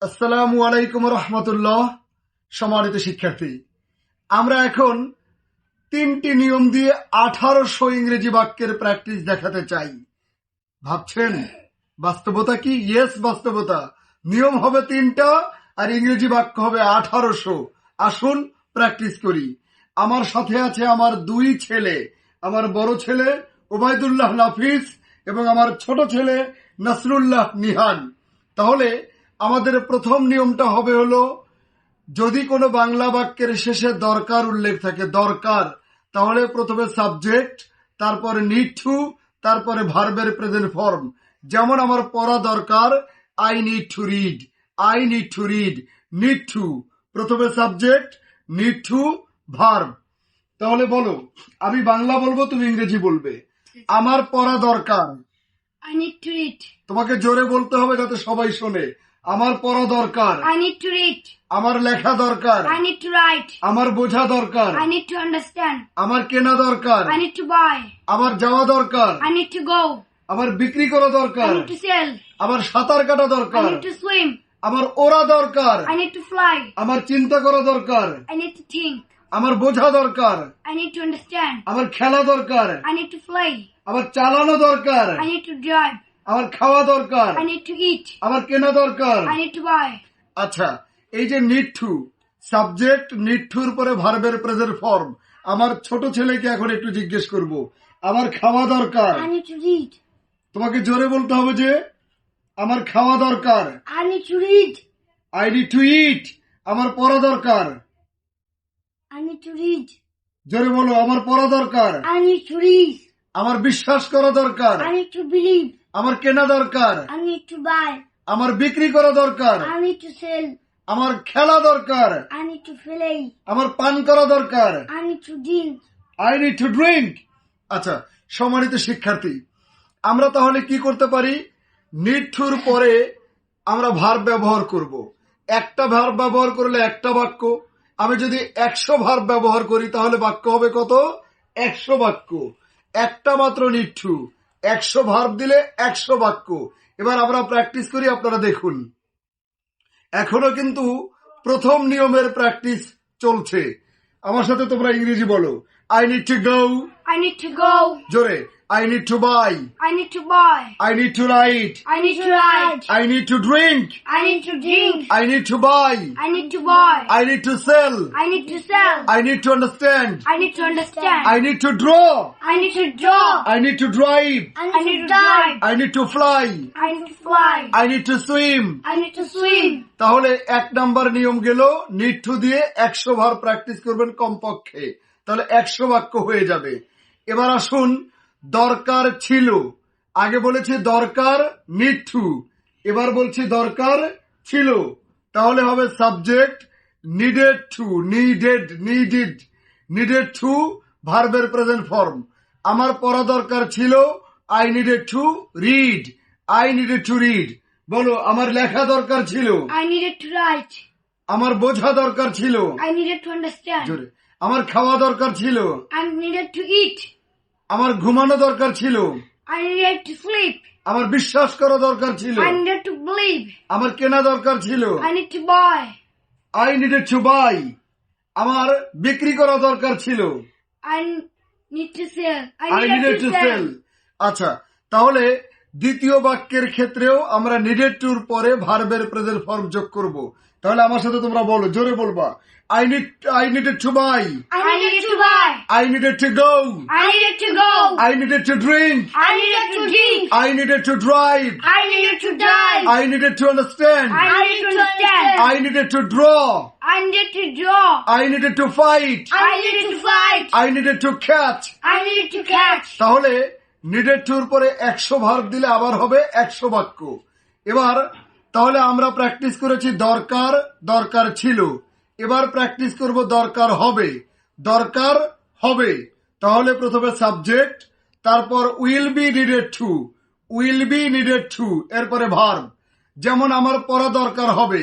আসসালামু আলাইকুম রহমতুল্লাহ। সম্মানিত শিক্ষার্থী, আমরা এখন 3টি নিয়ম দিয়ে 1800 ইংরেজি বাক্যের প্র্যাকটিস দেখাতে চাই। ভাবছেন বাস্তবতা কি? ইয়েস, বাস্তবতা। নিয়ম হবে 3টা আর ইংরেজি বাক্য হবে 1800। আসুন প্র্যাকটিস করি। আমার সাথে আছে আমার 2 ছেলে, আমার বড় ছেলে ওবায়দুল্লাহ নাফিস এবং আমার ছোট ছেলে নাসরুল্লাহ নিহান। তাহলে আমাদের প্রথম নিয়মটা হবে হলো, যদি কোনো বাংলা বাক্যের শেষে দরকার উল্লেখ থাকে, দরকার, তাহলে প্রথমে সাবজেক্ট, তারপরে নিড টু, তারপরে ভার্বের প্রেজেন্ট ফর্ম। যেমন আমার পড়া দরকার, I need to read, I need to read. Need to প্রথমে সাবজেক্ট, নিড টু ভার্ব। তাহলে বলো, আমি বাংলা বলবো, তুমি ইংরেজি বলবে। আমার পড়া দরকার, I need to read. তোমাকে জোরে বলতে হবে যাতে সবাই শোনে। আমার পড়া দরকার, I need to read. আমার লেখা দরকার, I need to write. আমার বোঝা দরকার, I need to understand. আমার কেনা দরকার, I need to buy. আমার যাওয়া দরকার, I need to go. আমার বিক্রি করা I দরকার, need to sell. আমার সাঁতার কাটা I দরকার, need to swim. আমার ওড়া দরকার, I need to fly. আমার চিন্তা করা দরকার, I need to think. আমার বোঝা দরকার, I need to understand. আমার খেলা দরকার, I need to play. আমার চালানো দরকার, I need to drive. আমার খাওয়া দরকার, I need to eat. আমার কেনা দরকার। I need to buy. আচ্ছা, এই যে নিড টু, সাবজেক্ট, নিড টুর পরে ভার্বের প্রেজেন্ট ফর্ম। আমার ছোট ছেলেকে এখন একটু জিজ্ঞেস করব, আমার খাওয়া দরকার। I need to read. তোমাকে জোরে বলতে হবে যে আমার খাওয়া দরকার। I need to read. I need to eat, আমার পড়া দরকার। I need to read. জোরে বলো, আমার পড়া দরকার। I need to read. আমার বিশ্বাস করা দরকার। I need to believe. আমার কেনা দরকার। I need to buy. আমার বিক্রি করা দরকার। I need to sell. আমার খেলা দরকার। I need to play. আমার পান করা দরকার। I need to drink. I need to drink. আচ্ছা, সম্মানিত শিক্ষার্থী, আমরা তাহলে কি করতে পারি? নিড টুর পরে আমরা ভার্ব ব্যবহার করব। একটা ভার্ব ব্যবহার করলে একটা বাক্য। আমি যদি 100 ভার্ব ব্যবহার করি তাহলে বাক্য হবে কত? 100 বাক্য। একটা মাত্র নিড টু, 100 ভার্ব দিলে 100 বাক্য। এবার আমরা প্র্যাকটিস করি, আপনারা দেখুন। এখনো কিন্তু প্রথম নিয়মের প্র্যাকটিস চলছে। আমার সাথে তোমরা ইংরেজি বলো। I need to go. I need to go. জোরে। I need to buy. I need to buy. I need to write. I need to write. I need to drink. I need to drink. I need to buy. I need to buy. I need to sell. I need to sell. I need to understand. I need to understand. I need to draw. I need to draw. I need to drive. I need to drive. I need to fly. I need to fly. I need to swim. I need to swim. তাহলে 1 number নিয়ম গেল, need to দিয়ে 100 বার practice করবেন কমপক্ষে, তাহলে 100 বাক্য হয়ে যাবে। এবার আসুন, দরকার ছিল। আগে বলেছি দরকার, নিড টু। এবার বলছি দরকার ছিল, তাহলে হবে subject, needed to, needed to ভার্বের প্রেজেন্ট ফর্ম। আমার পড়া দরকার ছিল, I needed to read, I needed to read. বলো, আমার লেখা দরকার ছিল। I needed to write. আমার বোঝা দরকার ছিল। I needed to understand. জোরে। আমার খাওয়া দরকার ছিল। I needed to eat. আমার ঘুমানো দরকার ছিল। I needed to sleep. আমার বিশ্বাস করা দরকার ছিল। I needed to believe. আমার কেনা দরকার ছিল। I need to buy. I needed to buy. আমার বিক্রি করা দরকার ছিল। I need to sell. I I needed needed to to sell. sell. আচ্ছা, তাহলে দ্বিতীয় বাক্যের ক্ষেত্রেও আমরা নিডেড টুর পরে ভার্বের প্রেজেন্ট ফর্ম যোগ করব। তাহলে আমার সাথে তোমরা বলো, জোরে বলবা। I needed to buy. I needed to buy. I needed to go. I needed to go. I needed to drink. I needed to drink. I needed to drive. I needed to drive. I needed to understand. I needed to understand. I needed to draw. I needed to draw. I needed to fight. I needed to fight. I needed to catch. I needed to catch. তাহলে needed টুর পরে 100 verb দিলে আবার হবে 100 বাক্য। এবার তাহলে আমরা practice করেছি দরকার, দরকার ছিল। এবার প্র্যাকটিস করব দরকার হবে, দরকার হবে। তাহলে প্রথমে সাবজেক্ট, তারপর will be needed to, will be needed to, এরপরে ভার্ব। যেমন আমার পড়া দরকার হবে,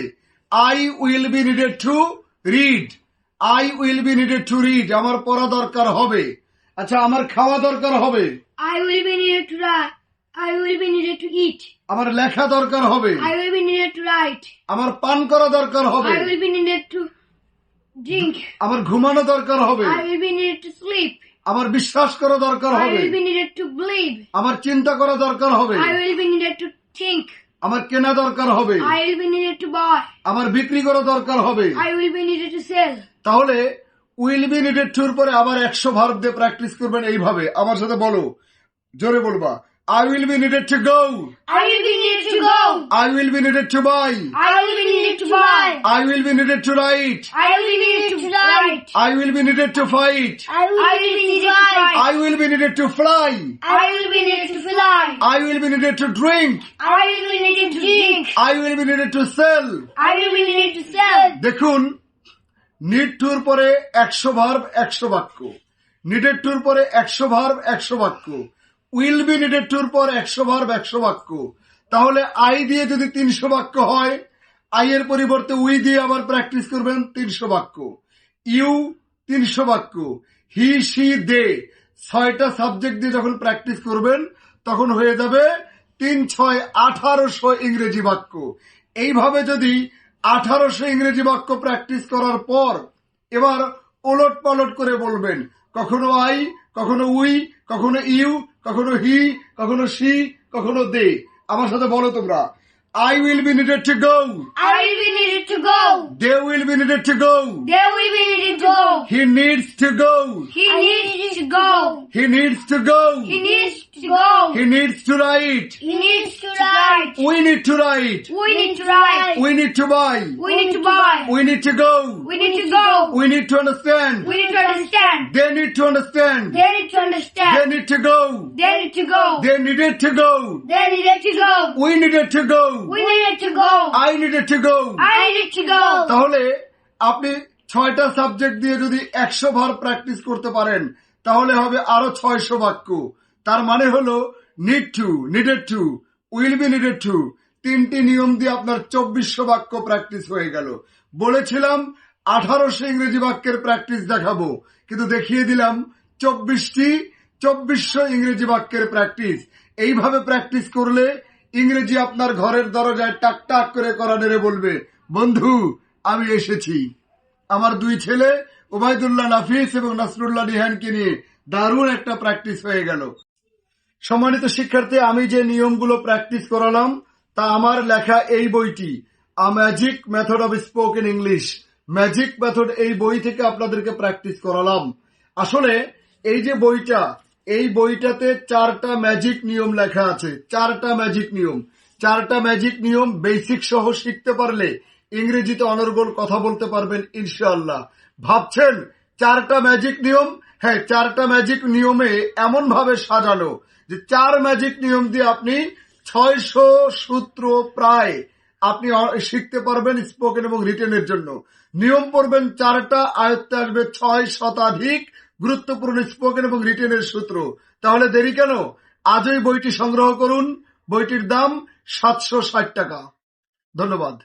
I will be needed to read, I will be needed to read, আমার পড়া দরকার হবে। আচ্ছা, আমার খাওয়া দরকার হবে। I will be needed to write. I will be needed to eat. আমার লেখা দরকার হবে, I will be needed to write. আমার পান করা দরকার হবে, I will be needed to drink. আমার ঘুমানো দরকার হবে, I will be needed to sleep. আমার বিশ্বাস করা দরকার I হবে, will be needed to believe. আমার চিন্তা করা দরকার হবে, I will be needed to think. আমার কেনা দরকার হবে, I will be needed to buy. আমার বিক্রি করা দরকার হবে। I will be needed to sell. তাহলে উইল বি নিডেড টুর পরে আবার 100 ভার্ব দিয়ে প্র্যাকটিস করবেন এইভাবে। আমার সাথে বলো, জোরে বলবা। I will be needed to go. I will be needed to go. I will be needed to buy. I will be needed to buy. I will be needed to write. I will be needed to write. I will be needed to fight. I will be needed to fight. I will be needed to fly. I will be needed to fly. I will be needed to drink. I will be needed to drink. I will be needed to sell. I will be needed to sell. দেখুন, need টুর পরে 100 verb 100 বাক্য, needed টুর পরে 100 verb 100 বাক্য, will be needed টুর পর 100 verb 100 বাক্য। তাহলে I দিয়ে যদি 300 বাক্য হয়, আই এর পরিবর্তে উই দিয়ে আবার প্র্যাকটিস করবেন 300 বাক্য, ইউ 300 বাক্য, হি সি দে 6টা সাবজেক্ট দিয়ে যখন প্র্যাকটিস করবেন তখন হয়ে যাবে 3 6 1800 ইংরেজি বাক্য। এইভাবে যদি 1800 ইংরেজি বাক্য প্র্যাকটিস করার পর এবার ওলট পালট করে বলবেন, কখনো আই, কখনো উই, কখনো ইউ, কখনো হি, কখনো সি, কখনো দে। আমার সাথে বলো তোমরা, I will be needed to go. I will be needed to go. They will be needed to go. They will be needed to go. He needs to go. He needs to go. He needs to go. He needs to go. He needs to write. He needs to write. We need to write. We need to write. We need to buy. We need to buy. We need to go. We need to go. We need to understand. We need to understand. They need to understand. They need to They understand. need to go. They need to go. They needed to go. They needed to go. We needed to go. We needed to go. I needed to go. I needed to go. তাহলে আপনি 6টা subject দিয়ে যদি 100 verb practice করতে পারেন তাহলে হবে আরো 600 বাক্য। তার মানে হলো need to, needed to, will be needed to, 3টি নিয়ম দিয়ে আপনার 2400 বাক্য প্র্যাকটিস হয়ে গেল। বলেছিলাম 1800 ইংরেজি বাক্যের প্র্যাকটিস দেখাবো, কিন্তু দেখিয়ে দিলাম 2400 ইংরেজি বাক্যের প্র্যাকটিস। এইভাবে প্র্যাকটিস করলে ইংরেজি আপনার ঘরের দরজায় টাক টাক করে করা নেড়ে বলবে, বন্ধু আমি এসেছি। আমার 2 ছেলে ওবায়দুল্লাহ নাফিস এবং নাসরুল্লাহ নিহানকে নিয়ে দারুণ একটা প্র্যাকটিস হয়ে গেল। সম্মানিত শিক্ষার্থী, আমি যে নিয়মগুলো প্র্যাকটিস করালাম তা আমার লেখা এই বইটি, আ magic method of spoken English, magic method, এই বই থেকে আপনাদেরকে প্র্যাকটিস করালাম। আসলে এই যে বইটা, এই বইটাতে 4টা ম্যাজিক নিয়ম লেখা আছে, 4টা ম্যাজিক নিয়ম। 4টা ম্যাজিক নিয়ম বেসিক সহ শিখতে পারলে ইংরেজিতে অনর্গল কথা বলতে পারবেন ইনশাআল্লাহ। ভাবছেন 4টা ম্যাজিক নিয়ম? হ্যাঁ, 4টা ম্যাজিক নিয়মে এমন ভাবে সাজানো যে 4 ম্যাজিক নিয়ম দিয়ে আপনি 600 সূত্র প্রায় আপনি শিখতে পারবেন স্পোকেন এবং রিটেনের জন্য। নিয়ম পড়বেন 4টা, আয়ত্তে আসবে 6 শতাধিক গুরুত্বপূর্ণ স্পোকেন এবং রিটেনের সূত্র। তাহলে দেরি কেন? আজই বইটি সংগ্রহ করুন। বইটির দাম 760 টাকা। ধন্যবাদ।